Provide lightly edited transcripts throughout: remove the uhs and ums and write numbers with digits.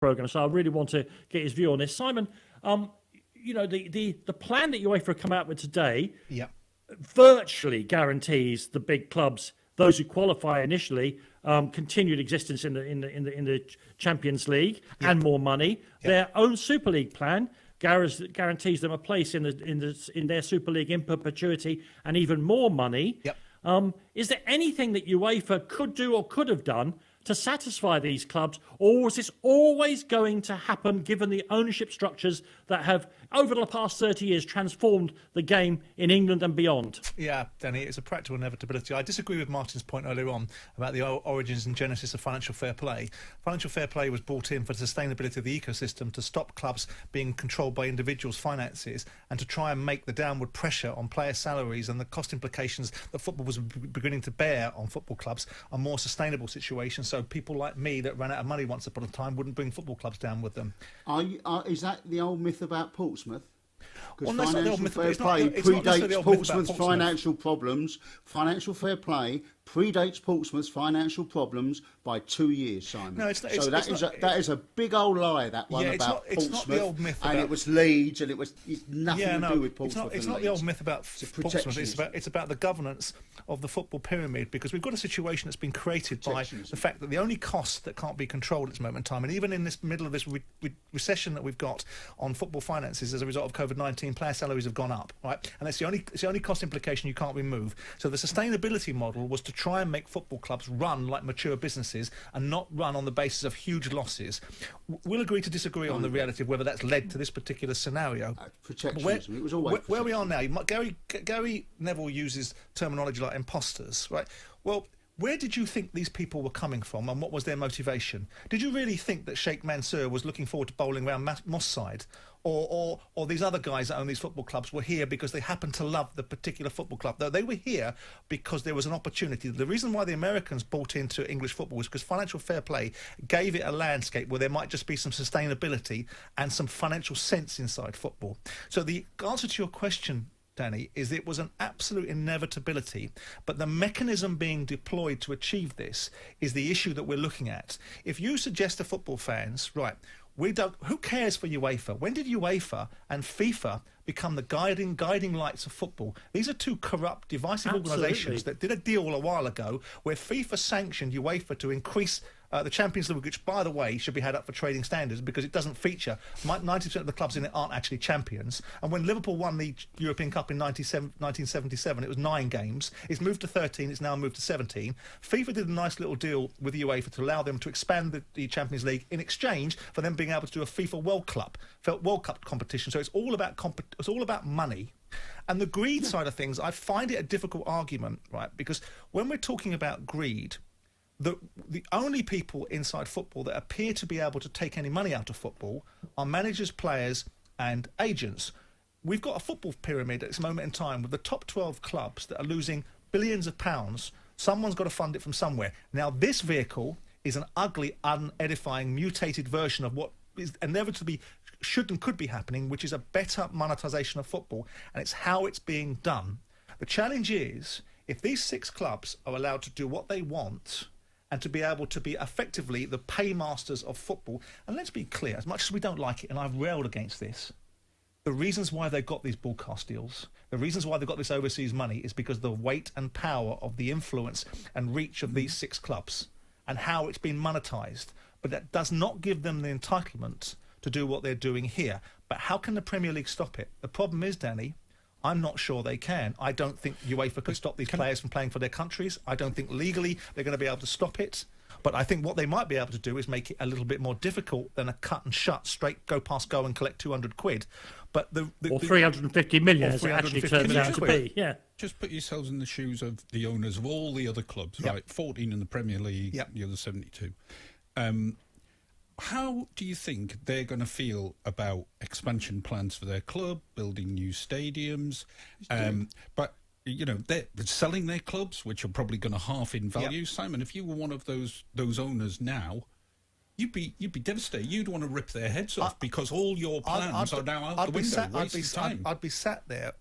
programme, so I really want to get his view on this. Simon, the plan that UEFA come out with today virtually guarantees the big clubs, those who qualify initially, continued existence in the Champions League and more money. Their own Super League plan guarantees them a place in their Super League in perpetuity and even more money. Is there anything that UEFA could do or could have done to satisfy these clubs, or was this always going to happen given the ownership structures that have, over the past 30 years, transformed the game in England and beyond? Yeah, Danny, it's a practical inevitability. I disagree with Martin's point earlier on about the origins and genesis of financial fair play. Financial fair play was brought in for the sustainability of the ecosystem, to stop clubs being controlled by individuals' finances and to try and make the downward pressure on player salaries and the cost implications that football was beginning to bear on football clubs a more sustainable situation, so people like me that ran out of money once upon a time wouldn't bring football clubs down with them. Is that the old myth about Portsmouth? Because well, financial fair play predates Portsmouth's financial problems. Financial fair play predates Portsmouth's financial problems by 2 years, Simon. No, that is a big old lie, that one about Portsmouth. It's not the old myth about, and it was Leeds, and it's nothing to do with Portsmouth. It's not the old myth about Portsmouth. It's about the governance of the football pyramid, because we've got a situation that's been created by the fact that the only cost that can't be controlled at this moment in time, and even in this middle of this recession that we've got on football finances as a result of COVID-19, player salaries have gone up, right? And that's the only cost implication you can't remove. So the sustainability model was to try and make football clubs run like mature businesses and not run on the basis of huge losses. We'll agree to disagree on the reality of whether that's led to this particular scenario. Protectionism. It was always where we are now. Gary Neville uses terminology like imposters, right? Well, where did you think these people were coming from, and what was their motivation? Did you really think that Sheikh Mansour was looking forward to bowling around Moss Side? Or these other guys that own these football clubs were here because they happened to love the particular football club? Though they were here because there was an opportunity. The reason why the Americans bought into English football was because financial fair play gave it a landscape where there might just be some sustainability and some financial sense inside football. So the answer to your question, Danny, is it was an absolute inevitability, but the mechanism being deployed to achieve this is the issue that we're looking at. If you suggest to football fans, right, who cares for UEFA? When did UEFA and FIFA become the guiding lights of football? These are two corrupt, divisive organisations that did a deal a while ago where FIFA sanctioned UEFA to increase the Champions League, which, by the way, should be had up for trading standards because it doesn't feature. 90% of the clubs in it aren't actually champions. And when Liverpool won the European Cup in 1977, it was 9 games. It's moved to 13. It's now moved to 17. FIFA did a nice little deal with UEFA to allow them to expand the Champions League in exchange for them being able to do a FIFA World Cup competition. So it's all about money. And the greed side of things, I find it a difficult argument, right? Because when we're talking about greed, the only people inside football that appear to be able to take any money out of football are managers, players and agents. We've got a football pyramid at this moment in time with the top 12 clubs that are losing billions of pounds. Someone's got to fund it from somewhere. Now, this vehicle is an ugly, unedifying, mutated version of what is inevitably should and could be happening, which is a better monetisation of football, and it's how it's being done. The challenge is, if these 6 clubs are allowed to do what they want and to be able to be effectively the paymasters of football, and let's be clear, as much as we don't like it, and I've railed against this, the reasons why they've got these broadcast deals, the reasons why they've got this overseas money is because of the weight and power of the influence and reach of these 6 clubs and how it's been monetised. But that does not give them the entitlement to do what they're doing here. But how can the Premier League stop it? The problem is, Danny, I'm not sure they can. I don't think UEFA could stop these players from playing for their countries. I don't think legally they're going to be able to stop it. But I think what they might be able to do is make it a little bit more difficult than a cut and shut, straight go past go and collect 200 quid. But or 350 million as it actually turns out to be. Yeah. Just put yourselves in the shoes of the owners of all the other clubs, right? 14 in the Premier League, the other 72. How do you think they're going to feel about expansion plans for their club, building new stadiums? But, you know, they're selling their clubs, which are probably going to half in value. Simon, if you were one of those owners now, you'd be devastated. You'd want to rip their heads off because all your plans are now out the window. I'd be sat there.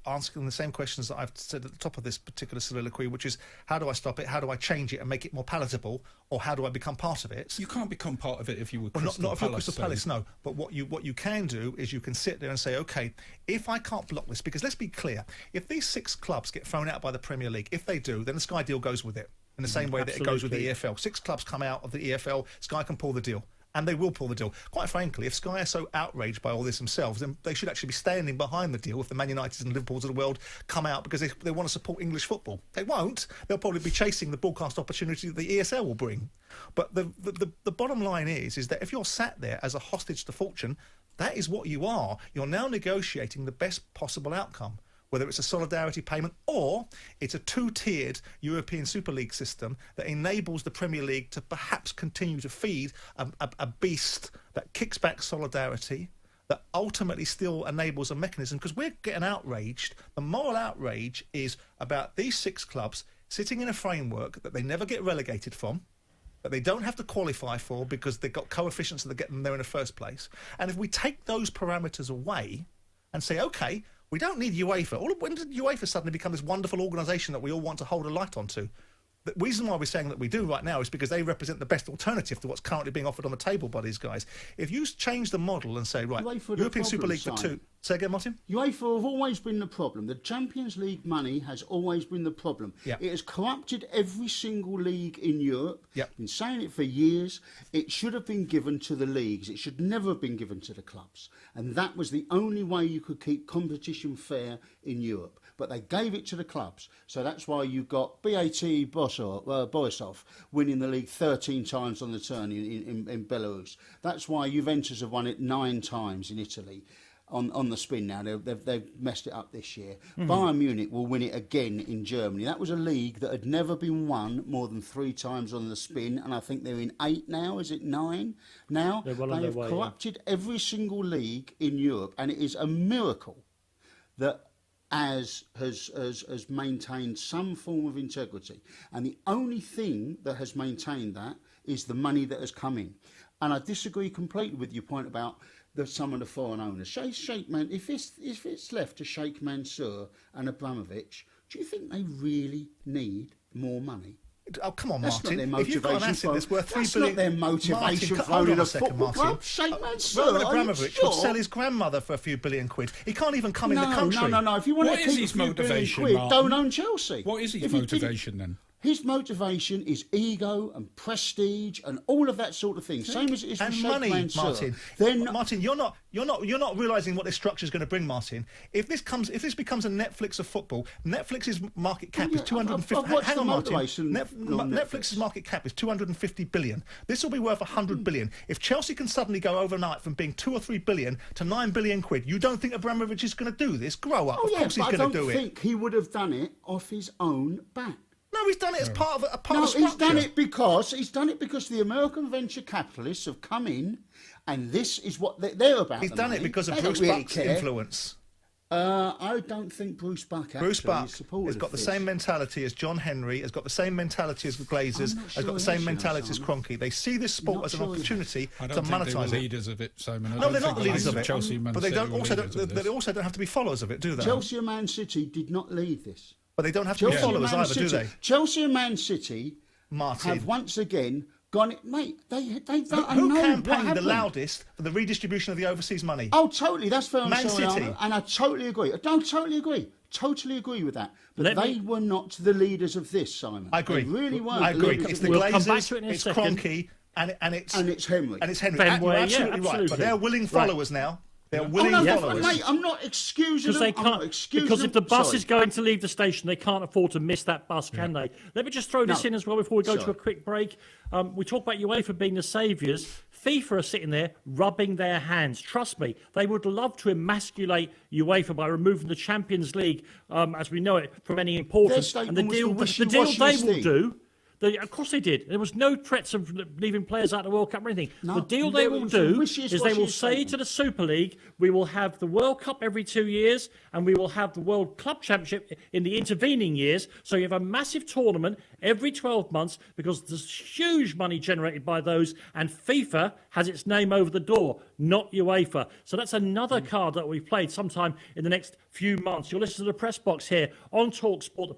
asking the same questions that I've said at the top of this particular soliloquy, which is, how do I stop it? How do I change it and make it more palatable? Or how do I become part of it? You can't become part of it if you were Crystal Crystal not if you're Palace. Crystal Palace, no. But what you can do is you can sit there and say, OK, if I can't block this, because let's be clear, if these 6 clubs get thrown out by the Premier League, if they do, then the Sky deal goes with it. In the same way that it goes with the EFL. 6 clubs come out of the EFL, Sky can pull the deal. And they will pull the deal. Quite frankly, if Sky are so outraged by all this themselves, then they should actually be standing behind the deal if the Man Uniteds and Liverpools of the world come out because they want to support English football. They won't. They'll probably be chasing the broadcast opportunity that the ESL will bring. But the bottom line is that if you're sat there as a hostage to fortune, that is what you are. You're now negotiating the best possible outcome. Whether it's a solidarity payment or it's a 2-tiered European Super League system that enables the Premier League to perhaps continue to feed a beast that kicks back solidarity, that ultimately still enables a mechanism, because we're getting outraged. The moral outrage is about these 6 clubs sitting in a framework that they never get relegated from, that they don't have to qualify for because they've got coefficients that get them there in the first place. And if we take those parameters away and say, OK, we don't need UEFA. When did UEFA suddenly become this wonderful organisation that we all want to hold a light onto? The reason why we're saying that we do right now is because they represent the best alternative to what's currently being offered on the table by these guys. If you change the model and say, right, European Super League for 2... Say again, Martin? UEFA have always been the problem. The Champions League money has always been the problem. Yep. It has corrupted every single league in Europe. Yep. I've been saying it for years. It should have been given to the leagues. It should never have been given to the clubs. And that was the only way you could keep competition fair in Europe. But they gave it to the clubs. So that's why you got BAT Borisov winning the league 13 times on the turn in Belarus. That's why Juventus have won it 9 times in Italy. On the spin now. They've messed it up this year. Bayern Munich will win it again in Germany. That was a league that had never been won more than 3 times on the spin, and I think they're in 8 now. Is it 9 now? They have corrupted every single league in Europe, and it is a miracle that has maintained some form of integrity. And the only thing that has maintained that is the money that has come in. And I disagree completely with your point about some of the foreign owners. Sheikh Man, if it's left to Sheikh Mansour and Abramovich, do you think they really need more money? Oh, come on, that's Martin. Not their motivation. If you've got an asset that's worth $3 billion... That's not their motivation for owning a football club. Sheikh Mansour, Roman Abramovich would sell his grandmother for a few billion quid. He can't even come in the country. No. If you want to keep a few billion quid, don't own Chelsea. What is his motivation then? His motivation is ego and prestige and all of that sort of thing. Same as it is for Sheikh money, Mansour. Martin. Martin, you're not realising what this structure is going to bring, Martin. If this becomes a Netflix of football, Netflix's market cap is 250. Hang on, Martin. Netflix's market cap is 250 billion. This will be worth 100 billion. If Chelsea can suddenly go overnight from being 2 or 3 billion to 9 billion quid, you don't think Abramovich is going to do this? Grow up. Of course he's going to do it. I don't think he would have done it off his own back. No, he's done it as part of a structure. He's done it because the American venture capitalists have come in, and this is what they're about. He's done it because of Bruce Buck's influence. I don't think Bruce Buck has got the same mentality as John Henry, has got the same mentality as the Glazers, has got the same mentality as Kroenke. They see this sport as an opportunity to monetize it. They were leaders of it, Simon. No, they're not the leaders of it. Chelsea, but they also don't have to be followers of it, do they? Chelsea and Man City did not lead this. But they don't have to be followers either, do they? Chelsea and Man City have once again gone... Mate, who campaigned the loudest for the redistribution of the overseas money? Oh, totally. That's fair. Man City. And I totally agree. I don't totally agree. Totally agree with that. But they were not the leaders of this, Simon. I agree. They really weren't. I agree. It's the Glazers, it's Kroenke, and it's Henry. And it's Henry. Fenway, you're absolutely right. But they're willing followers now. They're willing followers. Mate, I'm not excusing them. Because if the bus is going to leave the station, they can't afford to miss that bus, can they? Let me just throw this in as well before we go to a quick break. We talk about UEFA being the saviours. FIFA are sitting there rubbing their hands. Trust me, they would love to emasculate UEFA by removing the Champions League, as we know it, from any importance. And the deal they will do... Of course they did. There was no threats of leaving players out of the World Cup or anything. No, the deal there they will was a do wishy-washy is they will say statement. to the Super League, we will have the World Cup every 2 years and we will have the World Club Championship in the intervening years. So you have a massive tournament every 12 months because there's huge money generated by those, and FIFA has its name over the door, not UEFA. So that's another card that we've played sometime in the next few months. You'll listen to the press box here on talkSPORT.